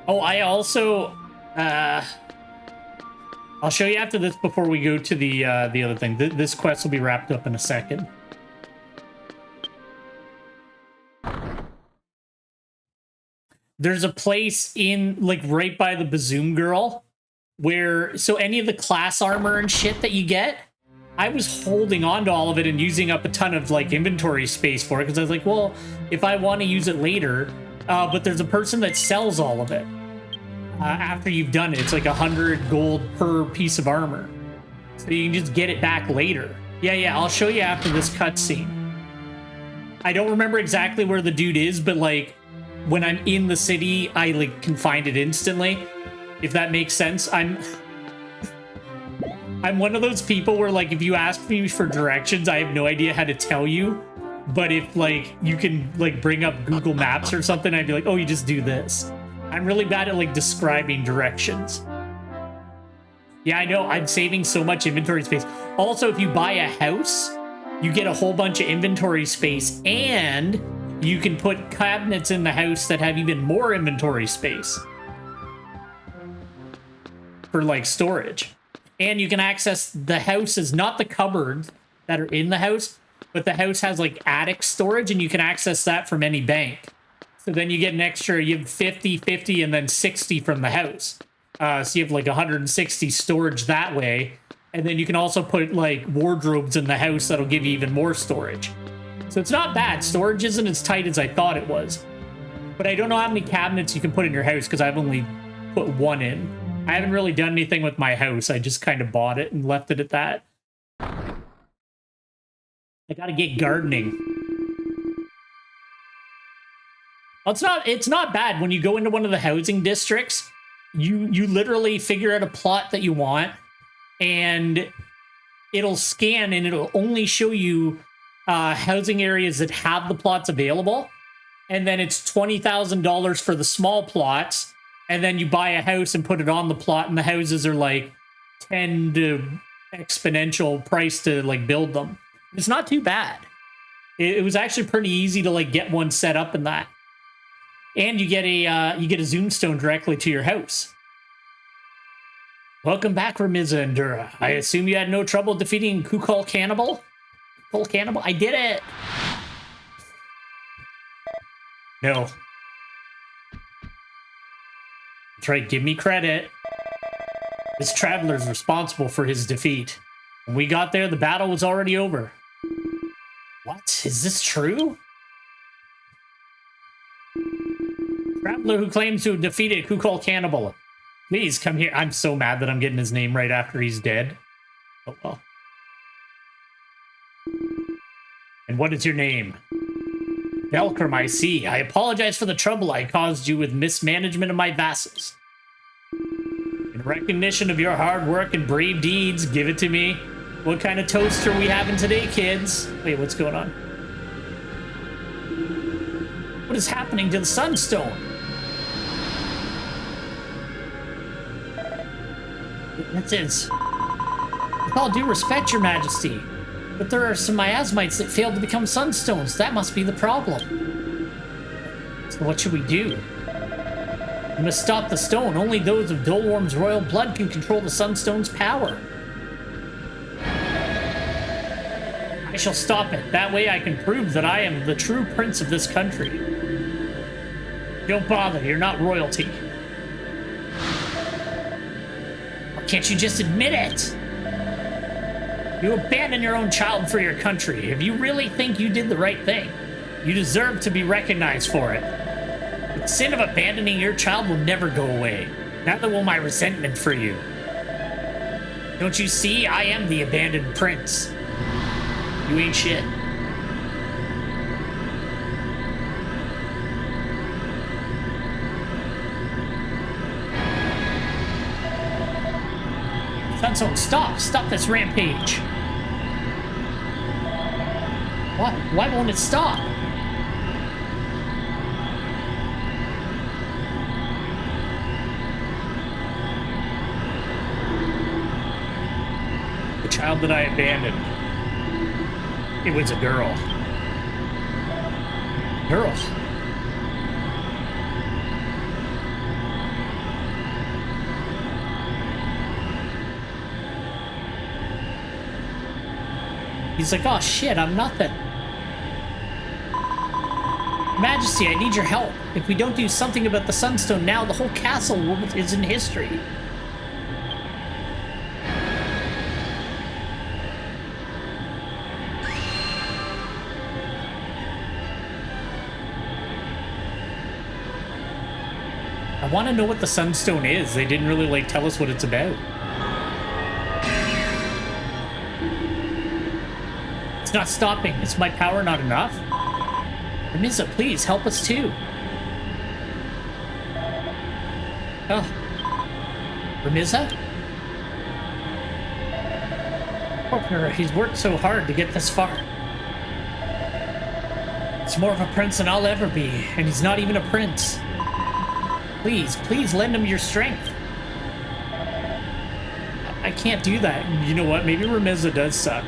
A: Oh, I also... I'll show you after this before we go to the other thing. This quest will be wrapped up in a second. There's a place in, like, right by the Bazoom Girl where, so any of the class armor and shit that you get, I was holding on to all of it and using up a ton of, like, inventory space for it because I was like, well, if I want to use it later, but there's a person that sells all of it after you've done it. It's like 100 gold per piece of armor. So you can just get it back later. Yeah, I'll show you after this cutscene. I don't remember exactly where the dude is, but, like, when I'm in the city, I, like, can find it instantly, if that makes sense. I'm one of those people where, like, if you ask me for directions, I have no idea how to tell you. But if, like, you can, like, bring up Google Maps or something, I'd be like, oh, you just do this. I'm really bad at, like, describing directions. Yeah, I know. I'm saving so much inventory space. Also, if you buy a house, you get a whole bunch of inventory space, and you can put cabinets in the house that have even more inventory space for, like, storage. And you can access the houses, not the cupboards that are in the house, but the house has, like, attic storage, and you can access that from any bank. So then you get an extra, you have 50, 50, and then 60 from the house. So you have, like, 160 storage that way. And then you can also put, like, wardrobes in the house that'll give you even more storage. So it's not bad. Storage isn't as tight as I thought it was. But I don't know how many cabinets you can put in your house because I've only put one in. I haven't really done anything with my house. I just kind of bought it and left it at that. I gotta get gardening. Well, it's not bad. When you go into one of the housing districts, you literally figure out a plot that you want, and it'll scan and it'll only show you housing areas that have the plots available, and then it's $20,000 for the small plots, and then you buy a house and put it on the plot, and the houses are like 10 to exponential price to, like, build them. It's not too bad. It was actually pretty easy to, like, get one set up in that, and you get a Zoom Stone directly to your house. Welcome back, Ramiza and Dura. I assume you had no trouble defeating Kukul Cannibal? Full cannibal? I did it! No. That's right, give me credit. This traveler's responsible for his defeat. When we got there, the battle was already over. What? Is this true? Traveler who claims to have defeated Kukul Cannibal. Please come here. I'm so mad that I'm getting his name right after he's dead. Oh well. And what is your name? Velcrum, I see. I apologize for the trouble I caused you with mismanagement of my vassals. In recognition of your hard work and brave deeds, give it to me. What kind of toast are we having today, kids? Wait, what's going on? What is happening to the Sunstone? That is. With all due respect, Your Majesty, but there are some miasmites that failed to become sunstones. That must be the problem. So what should we do? We must stop the stone. Only those of Dolworm's royal blood can control the sunstone's power. I shall stop it. That way I can prove that I am the true prince of this country. Don't bother. You're not royalty. Can't you just admit it? You abandoned your own child for your country. If you really think you did the right thing, you deserve to be recognized for it. The sin of abandoning your child will never go away. Neither will my resentment for you. Don't you see? I am the abandoned prince. You ain't shit. Sunstone, stop this rampage. What? Why won't it stop? child that I abandoned. It was a girl. Girl. He's like, oh shit, I'm nothing. Majesty, I need your help. If we don't do something about the Sunstone now, the whole castle is in history. I want to know what the Sunstone is. They didn't really, like, tell us what it's about. It's not stopping. Is my power not enough? Ramiza, please, help us too. Oh. Ramiza? Poor, he's worked so hard to get this far. He's more of a prince than I'll ever be, and he's not even a prince. Please, please lend him your strength. I can't do that. You know what? Maybe Ramiza does suck.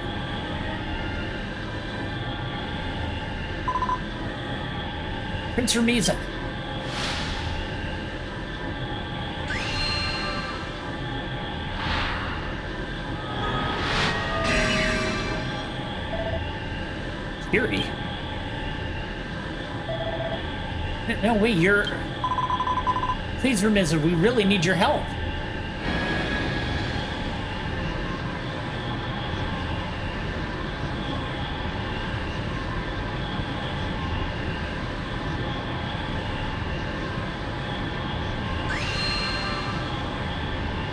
A: Prince Ramiza. Fury. No, wait, you're... Please, Ramiza, we really need your help.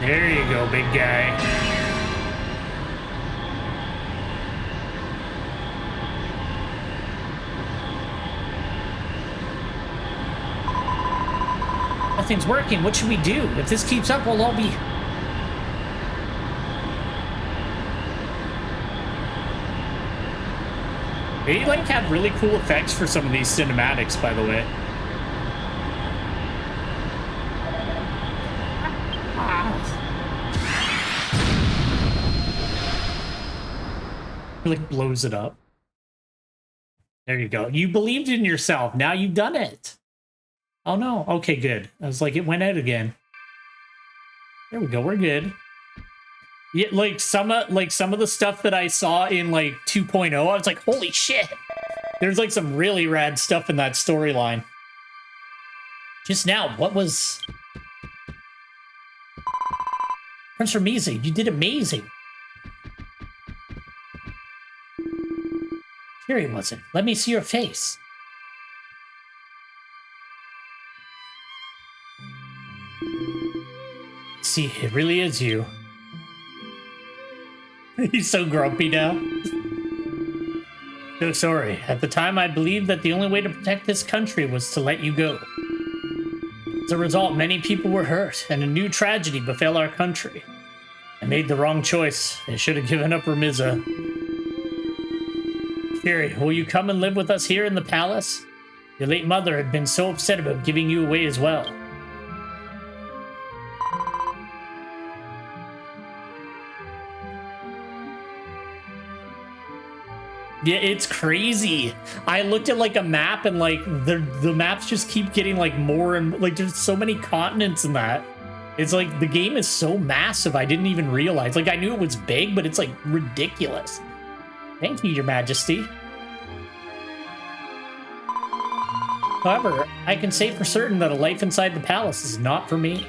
A: There you go, big guy. Nothing's working. What should we do? If this keeps up, we'll all be... They, like, have really cool effects for some of these cinematics, by the way. It, like, blows it up. There you go. You believed in yourself. Now you've done it. Oh no. Okay, good. I was like, it went out again. There we go. We're good. Yeah, like some of the stuff that I saw in like 2.0, I was like, holy shit. There's like some really rad stuff in that storyline. Just now, what was... Prince Ramiza, you did amazing. Here he wasn't. Let me see your face. See, it really is you. He's so grumpy now. So sorry. At the time, I believed that the only way to protect this country was to let you go. As a result, many people were hurt, and a new tragedy befell our country. I made the wrong choice. I should have given up Ramiza. Fury, will you come and live with us here in the palace? Your late mother had been so upset about giving you away as well. Yeah, it's crazy. I looked at like a map and like the maps just keep getting like more and like there's so many continents in that. It's like the game is so massive. I didn't even realize. Like I knew it was big, but it's like ridiculous. Thank you, Your Majesty. However, I can say for certain that a life inside the palace is not for me.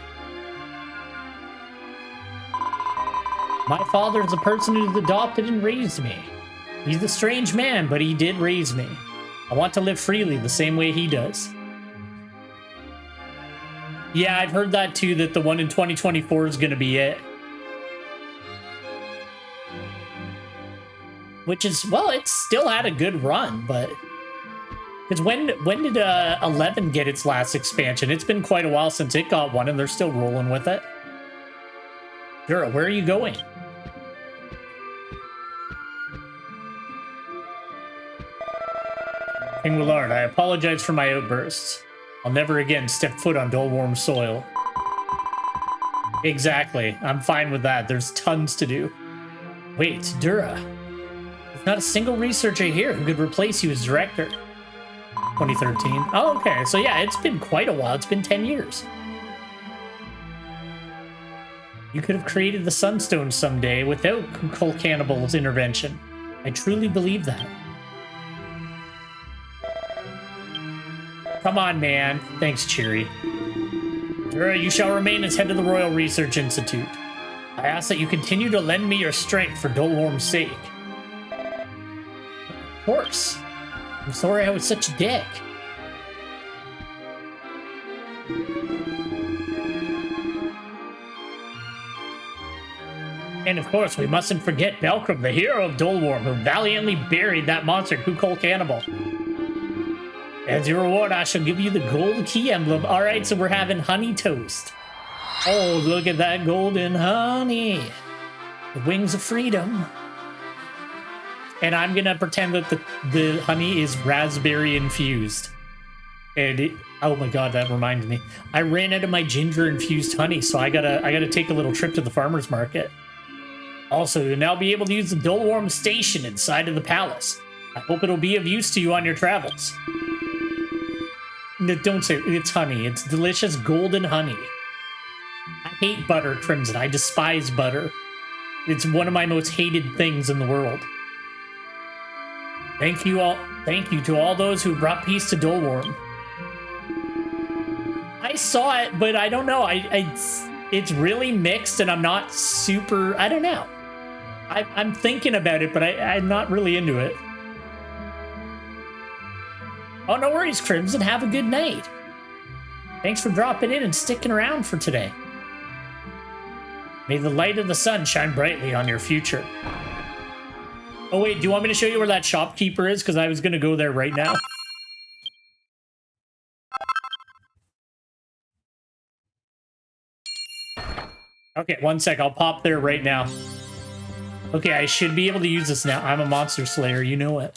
A: My father is a person who's adopted and raised me. He's a strange man, but he did raise me. I want to live freely the same way he does. Yeah, I've heard that too, that the one in 2024 is going to be it. Which is, well, it's still had a good run, but... Because when did 11 get its last expansion? It's been quite a while since it got one, and they're still rolling with it. Dura, where are you going? King Willard, I apologize for my outbursts. I'll never again step foot on Dolworm soil. Exactly. I'm fine with that. There's tons to do. Wait, Dura. There's not a single researcher here who could replace you as director. 2013. Oh, okay. So yeah, it's been quite a while. It's been 10 years. You could have created the Sunstone someday without Cole Cannibal's intervention. I truly believe that. Come on, man. Thanks, Cheery. Dura, you shall remain as head of the Royal Research Institute. I ask that you continue to lend me your strength for Dolworm's sake. Of course. I'm sorry I was such a dick. And of course, we mustn't forget Belkram, the hero of Dolworm, who valiantly buried that monster, Kukol Cannibal. As your reward, I shall give you the gold key emblem. All right, so we're having honey toast. Oh, look at that golden honey. The wings of freedom. And I'm gonna pretend that the honey is raspberry infused. And oh my god, that reminded me. I ran out of my ginger infused honey, so I gotta take a little trip to the farmer's market. Also, you'll now be able to use the Dolworm station inside of the palace. I hope it'll be of use to you on your travels. No, don't say it's honey. It's delicious golden honey. I hate butter, Crimson. I despise butter. It's one of my most hated things in the world. Thank you all. Thank you to all those who brought peace to Dolworm. I saw it, but I don't know. It's really mixed, and I'm not super. I don't know. I'm thinking about it, but I'm not really into it. Oh, no worries, Crimson. Have a good night. Thanks for dropping in and sticking around for today. May the light of the sun shine brightly on your future. Oh, wait, do you want me to show you where that shopkeeper is? Because I was going to go there right now. Okay, one sec. I'll pop there right now. Okay, I should be able to use this now. I'm a monster slayer. You know it.